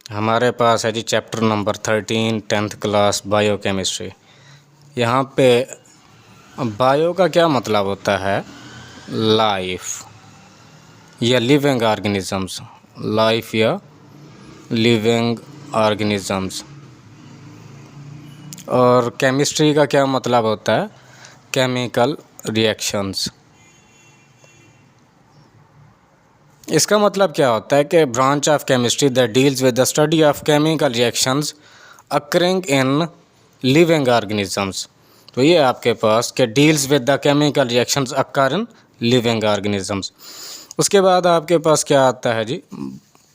हमारे पास है जी chapter number 13 10th class biochemistry. यहाँ पे बायो का क्या मतलब होता है? लाइफ या लिविंग ऑर्गेनिजम्स। लाइफ या लिविंग ऑर्गेनिजम्स। और केमिस्ट्री का क्या मतलब होता है? Chemical reactions. इसका मतलब क्या होता है कि branch of chemistry that deals with the study of chemical reactions occurring in living organisms. तो ये आपके पास कि deals with the chemical reactions occur in living organisms. उसके बाद आपके पास क्या आता है जी?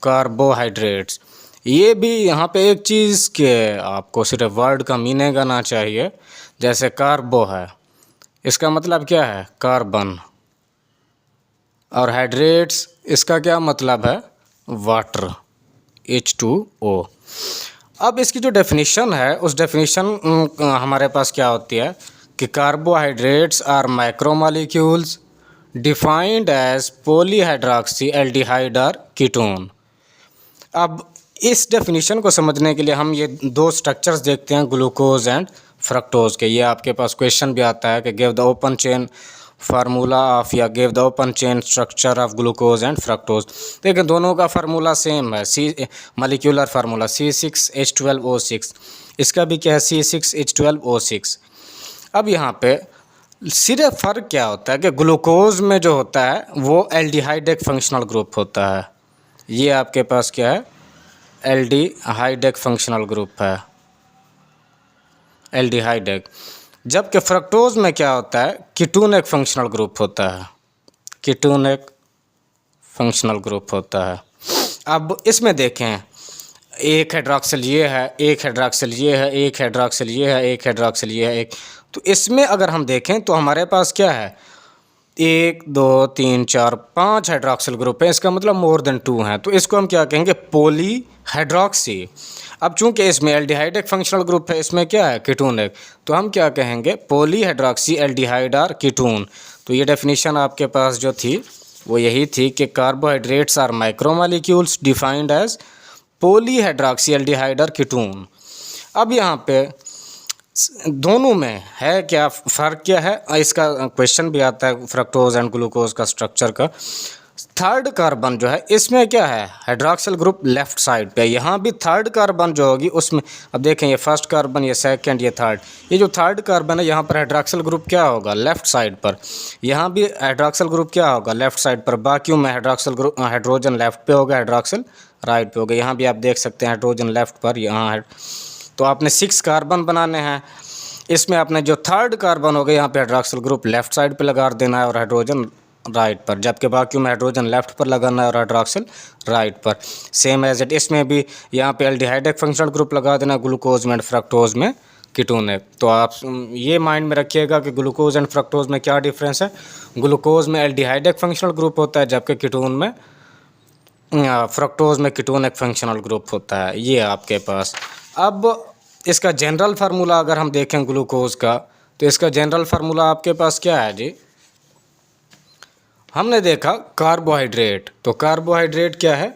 कार्बोहाइड्रेट्स। ये भी यहाँ पे एक चीज़ के आपको सिर्फ वर्ड का मीनिंग आना चाहिए। जैसे कार्बो है, इसका मतलब क्या है? कार्बन। और हाइड्रेट्स, इसका क्या मतलब है? Water, H2O। अब इसकी जो डेफिनेशन है, उस डेफिनेशन हमारे पास क्या होती है कि carbohydrates are micromolecules defined as polyhydroxy aldehyde और कीटोन। अब इस डेफिनेशन को समझने के लिए हम ये दो स्ट्रक्चर्स देखते हैं, ग्लूकोज एंड फ्रक्टोज के। ये आपके पास क्वेश्चन भी आता है कि give the open chain formula of या give the open chain structure of glucose and fructose. देखिए दोनों का फार्मूला सेम है, मॉलिक्यूलर फार्मूला C6H12O6। इसका भी क्या है? C6H12O6। अब यहाँ पे सिर्फ फ़र्क क्या होता है कि ग्लूकोज में जो होता है वो एल्डिहाइड एक फंक्शनल ग्रुप होता है। ये आपके पास क्या है? एल्डिहाइड एक फंक्शनल ग्रुप है, एल्डिहाइड एक। जबकि फ्रक्टोज में क्या होता है? कीटोन एक फंक्शनल ग्रुप होता है, कीटोन एक फंक्शनल ग्रुप होता है। अब इसमें देखें, एक हाइड्रॉक्सिल ये है, एक हाइड्रॉक्सिल ये है, एक हाइड्रॉक्सिल ये है, एक हाइड्रॉक्सिल ये है, एक। तो इसमें अगर हम देखें तो हमारे पास क्या है? 1 2 3 4 5 हाइड्रॉक्सिल ग्रुप है। इसका मतलब मोर देन 2 हैं। तो इसको हम क्या कहेंगे? Poly hydroxy. अब चूंकि इसमें एल्डिहाइड एक फंक्शनल ग्रुप है, इसमें क्या है? कीटोन एक। तो हम क्या कहेंगे? पॉली हाइड्रॉक्सी एल्डिहाइड और कीटोन। तो ये डेफिनेशन आपके पास जो थी वो यही थी कि carbohydrates are micromolecules defined as poly hydroxy aldehyde और कीटोन। अब यहाँ पे दोनों में है क्या फ़र्क? क्या है इसका क्वेश्चन भी आता है फ्रक्टोज एंड ग्लूकोज का स्ट्रक्चर का। थर्ड कार्बन जो है इसमें क्या है? हाइड्रॉक्सिल ग्रुप लेफ्ट साइड पे। यहाँ भी थर्ड कार्बन जो होगी उसमें, अब देखें ये फर्स्ट कार्बन, ये सेकंड, ये थर्ड। ये जो थर्ड कार्बन है यहाँ पर हाइड्रॉक्सिल ग्रुप क्या होगा? लेफ्ट साइड पर। यहाँ भी हाइड्रॉक्सिल ग्रुप क्या होगा? लेफ्ट साइड पर। बाकियों में हाइड्रॉक्सिल ग्रुप हाइड्रोजन लेफ्ट पे होगा, हाइड्रॉक्सिल राइट पे होगा। यहाँ भी आप देख सकते हैं हाइड्रोजन लेफ्ट पर, यहाँ। तो आपने 6 कार्बन बनाने हैं। इसमें आपने जो थर्ड कार्बन हो गया यहाँ पे हाइड्रॉक्सिल ग्रुप लेफ्ट साइड पे लगा देना है और हाइड्रोजन राइट पर, जबकि बाकियों में हाइड्रोजन लेफ्ट पर लगाना है और हाइड्रॉक्सिल राइट पर। सेम एज इट इसमें भी यहाँ पे एल्डिहाइड एक फंक्शनल ग्रुप लगा देना, ग्लूकोज में एंड फ्रक्टोज में कीटोन एक। तो आप ये माइंड में रखिएगा कि ग्लूकोज एंड फ्रक्टोज में क्या डिफरेंस है। ग्लूकोज में एल्डिहाइड एक फंक्शनल ग्रुप होता है, जबकि कीटोन में फ्रक्टोज में कीटोन एक फंक्शनल ग्रुप होता है। ये आपके पास। अब इसका जनरल फार्मूला अगर हम देखें ग्लूकोज का, तो इसका जनरल फार्मूला आपके पास क्या है जी? हमने देखा कार्बोहाइड्रेट। तो कार्बोहाइड्रेट क्या है?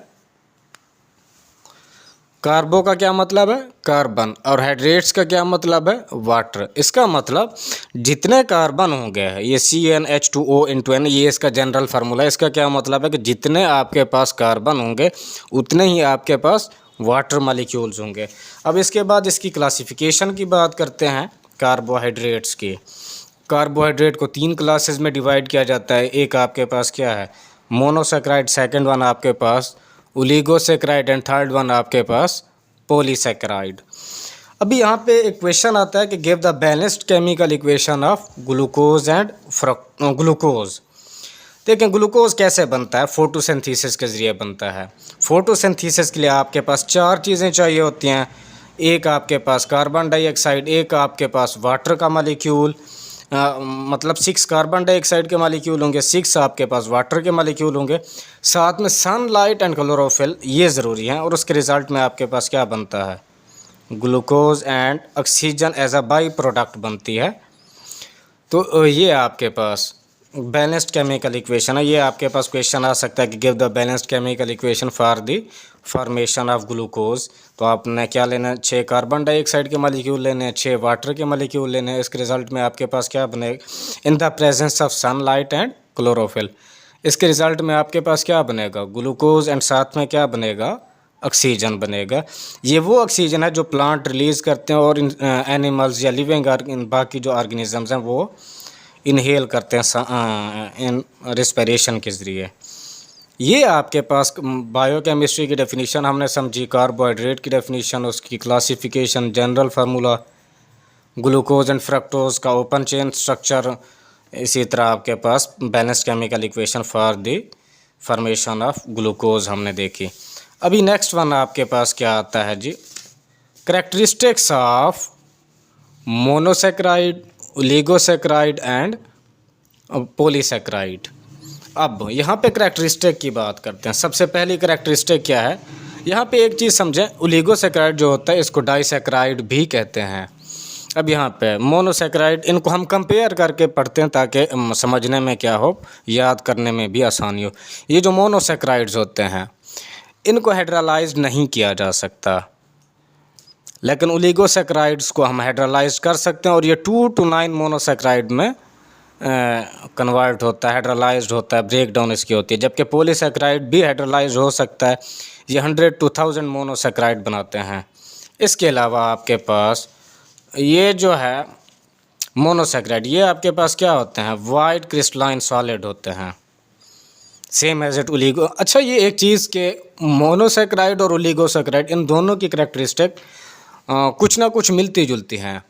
कार्बो का क्या मतलब है? कार्बन। और हाइड्रेट्स का क्या मतलब है? वाटर। इसका मतलब जितने कार्बन होंगे, ये CnH2O(N), ये इसका जनरल फार्मूला है। इसका क्या मतलब है कि जितने आपके पास कार्बन होंगे उतने ही आपके पास वाटर मॉलिक्यूल्स होंगे। अब इसके बाद इसकी क्लासिफिकेशन की बात करते हैं कार्बोहाइड्रेट्स की। कार्बोहाइड्रेट को 3 क्लासेस में डिवाइड किया जाता है। एक आपके पास क्या है? मोनोसैकेराइड, सेकंड वन आपके पास ओलिगोसैकेराइड एंड थर्ड वन आपके पास पॉलीसैकेराइड। अभी यहाँ पे एक क्वेश्चन आता है कि give the balanced chemical equation of glucose and glucose. देखें ग्लूकोज कैसे बनता है? फोटोसिंथेसिस के ज़रिए बनता है। फोटोसिंथेसिस के लिए आपके पास 4 चीज़ें चाहिए होती हैं। एक आपके पास कार्बन डाइऑक्साइड, एक आपके पास वाटर का मॉलिक्यूल, मतलब 6 कार्बन डाइऑक्साइड के मॉलिक्यूल होंगे, 6 आपके पास वाटर के मॉलिक्यूल होंगे, साथ में सनलाइट एंड क्लोरोफिल, ये ज़रूरी हैं। और उसके रिज़ल्ट में आपके पास क्या बनता है? Glucose and oxygen as a by product बनती है। तो ये आपके पास बैलेंस्ड केमिकल इक्वेशन है, ये आपके पास क्वेश्चन आ सकता है कि give the balanced chemical equation for the formation of glucose. तो आपने क्या लेना है, 6 कार्बन डाइऑक्साइड के मॉलिक्यूल लेने हैं, 6 वाटर के मॉलिक्यूल लेने हैं। इसके रिजल्ट में आपके पास क्या बनेगा, इन the presence of sunlight and chlorophyll. इसके रिजल्ट में आपके पास क्या बनेगा, ग्लूकोज एंड साथ में क्या बनेगा, ऑक्सीजन बनेगा। ये वो ऑक्सीजन है जो प्लांट रिलीज़ करते हैं और एनिमल्स या लिविंग बाकी जो ऑर्गेनिजम्स हैं वो इनहेल करते हैं इन रिस्पिरेशन के ज़रिए। ये आपके पास बायोकेमिस्ट्री की डेफिनेशन हमने समझी, कार्बोहाइड्रेट की डेफिनेशन, उसकी classification, general formula, glucose and fructose का ओपन चेन स्ट्रक्चर। इसी तरह आपके पास balanced chemical equation for the formation of glucose हमने देखी। अभी नेक्स्ट वन आपके पास क्या आता है जी, characteristics of monosaccharide, oligosaccharide and polysaccharide. अब यहाँ पे करेक्टरिस्टिक की बात करते हैं। सबसे पहली करेक्टरिस्टिक क्या है, यहाँ पे एक चीज़ समझें, ओलिगोसेक्राइड जो होता है इसको डाइसेक्राइड भी कहते हैं। अब यहाँ पे मोनोसेक्राइड, इनको हम कंपेयर करके पढ़ते हैं ताकि समझने में क्या हो, याद करने में भी आसानी हो। ये जो मोनोसेक्राइड्स होते हैं इनको हाइड्रोलाइज्ड नहीं किया जा सकता, लेकिन ओलिगोसेक्राइड्स को हम हाइड्रोलाइज कर सकते हैं और ये 2 to 9 मोनोसेक्राइड में कन्वर्ट होता है, हाइड्रोलाइज्ड होता है, ब्रेक डाउन इसकी होती है। जबकि पॉलीसेक्राइड भी हाइड्रोलाइज हो सकता है, ये 100 to 1000 मोनोसेक्राइड बनाते हैं। इसके अलावा आपके पास ये जो है मोनोसेक्राइड, ये आपके पास क्या होते हैं, वाइट क्रिस्टलाइन सॉलिड होते हैं, सेम एज इट ओलिगो। अच्छा, ये एक चीज़ के मोनोसेक्राइड और ओलिगोसेक्राइड इन दोनों की करेक्टरिस्टिक कुछ ना कुछ मिलती जुलती हैं।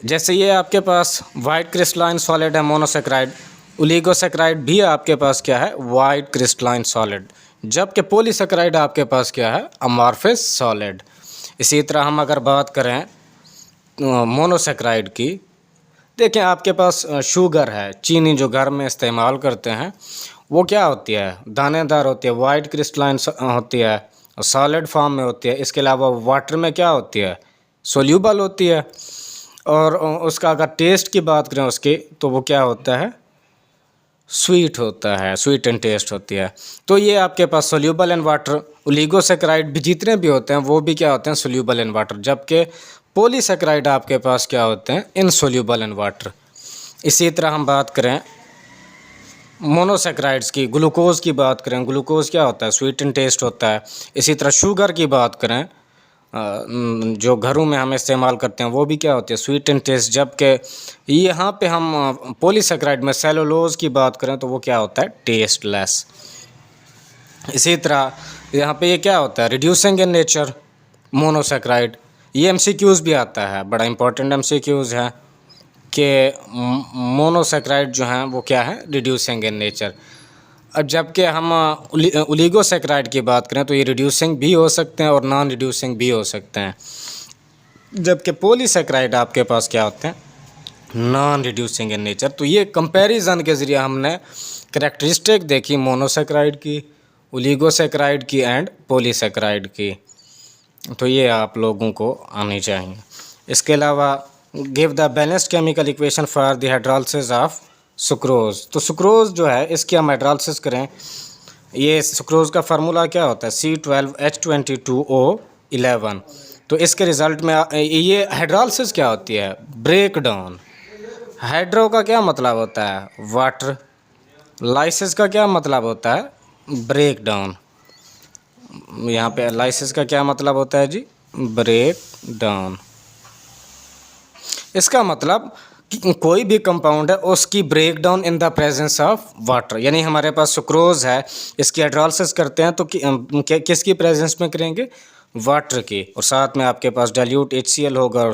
जैसे ये आपके पास वाइट क्रिस्टलाइन सॉलिड है मोनोसेक्राइड, ओलिगोसेक्राइड भी आपके पास क्या है, वाइट क्रिस्टलाइन सॉलिड, जबकि पॉलीसेक्राइड आपके पास क्या है, अमॉर्फस सॉलिड। इसी तरह हम अगर बात करें मोनोसेक्राइड की, देखें आपके पास शुगर है, चीनी जो घर में इस्तेमाल करते हैं, वो क्या होती है, दानेदार होती है, वाइट क्रिस्टलाइन होती है, सॉलिड फॉर्म में होती है। इसके अलावा वाटर में क्या होती है, सोल्यूबल होती है। और उसका अगर टेस्ट की बात करें उसकी, तो वो क्या होता है, स्वीट होता है, स्वीट एंड टेस्ट होती है। तो ये आपके पास सोल्यूबल इन वाटर, ओलिगोसेक्राइड भी जितने भी होते हैं वो भी क्या होते हैं, सोल्यूबल इन वाटर, जबकि पॉलीसेक्राइड आपके पास क्या होते हैं, इनसोल्यूबल इन वाटर। इसी तरह हम बात करें मोनोसेक्राइड्स की, ग्लूकोज की बात करें, ग्लूकोज क्या होता है, स्वीट एंड टेस्ट होता है। इसी तरह शुगर की बात करें, जो घरों में हम इस्तेमाल करते हैं वो भी क्या होती है, स्वीट एंड टेस्ट। जबकि यहाँ पे हम पॉलीसेक्राइड में सेलुलोज की बात करें तो वो क्या होता है, टेस्टलेस। इसी तरह यहाँ पे ये क्या होता है, रिड्यूसिंग इन नेचर मोनोसेक्राइड। ये एमसीक्यूज़ भी आता है, बड़ा इंपॉर्टेंट एमसीक्यूज़ है कि मोनोसेक्राइड जो हैं वो क्या है, रिड्यूसिंग इन नेचर। अब जबकि हम ओलिगोसेक्राइड की बात करें तो ये रिड्यूसिंग भी हो सकते हैं और नॉन रिड्यूसिंग भी हो सकते हैं, जबकि पॉलीसेक्राइड आपके पास क्या होते हैं, नॉन रिड्यूसिंग इन नेचर। तो ये कंपैरिजन के ज़रिए हमने करेक्टरिस्टिक देखी मोनोसेक्राइड की, ओलिगोसेक्राइड की एंड पॉलीसेक्राइड की। तो ये आप लोगों को आनी चाहिए। इसके अलावा give the balanced chemical equation for the hydrolysis of sucrose. तो सुक्रोज जो है इसकी हम हाइड्रोलिसिस करें, ये सुक्रोज का फार्मूला क्या होता है, C12H22O11। तो इसके रिज़ल्ट में ये हाइड्रोलिसिस क्या होती है, ब्रेक डाउन। हाइड्रो का क्या मतलब होता है, वाटर, लाइसिस का क्या मतलब होता है, ब्रेक डाउन। यहाँ पे लाइसिस का क्या मतलब होता है जी, ब्रेक डाउन। इसका मतलब कि कोई भी कंपाउंड है उसकी break down in the presence of water, यानी हमारे पास सुक्रोज है, इसकी हाइड्रोलिसिस करते हैं तो किसकी प्रेजेंस में करेंगे, वाटर की, और साथ में आपके पास डाइल्यूट HCl होगा और